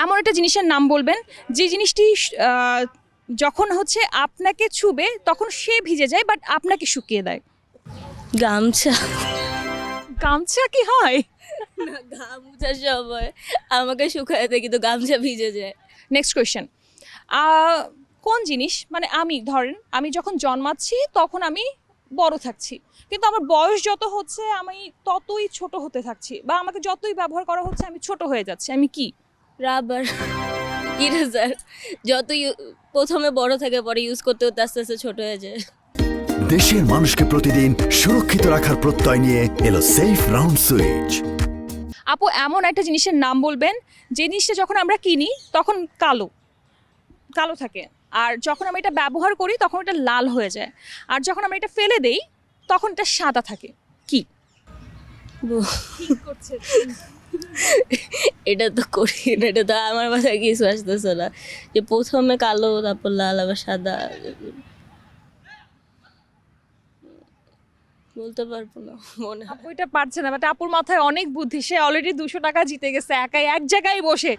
এমন একটা জিনিসের নাম বলবেন যে জিনিসটি আহ, যখন হচ্ছে আপনাকে ছুবে তখন সে ভিজে যায় বাট আপনাকে শুকিয়ে দেয়। গামছা। গামছা কি হয়? না, গামছা সময় আমাকে শুকায় দেয় কিন্তু গামছা ভিজে যায়। নেক্সট কোয়েশ্চেন, কোন জিনিস মানে আমি ধরেন আমি যখন জন্মাচ্ছি তখন আমি বড় থাকছি, কিন্তু আমার বয়স যত হচ্ছে আমি ততই ছোট হতে থাকছি, বা আমাকে যতই ব্যবহার করা হচ্ছে আমি ছোট হয়ে যাচ্ছি, আমি কি? Rubber, eraser. প্রথমে বড় থাকে, পরে ইউজ করতে করতে আস্তে আস্তে ছোট হয়ে যায়। দেশের মানুষকে প্রতিদিন সুরক্ষিত রাখার প্রত্যয় নিয়ে এলো সেফ রাউন্ড সুইচ। আপু এমন একটা জিনিসের নাম বলবেন যে জিনিসটা যখন আমরা কিনি তখন কালো কালো থাকে, আর যখন আমরা এটা ব্যবহার করি তখন এটা লাল হয়ে যায়, আর যখন আমরা এটা ফেলে দেই তখন এটা সাদা থাকে। কি? এটা তো করি না, এটা তো আমার মাথায় কিছু আসতেছে না, যে প্রথমে কালো তারপর লাল আবার সাদা। বলতে পারবো না, মনে হয়। আপু এটা পারছে না, বাট আপুর মাথায় অনেক বুদ্ধি, সে অলরেডি 200 টাকা জিতে গেছে একাই এক জায়গায় বসে।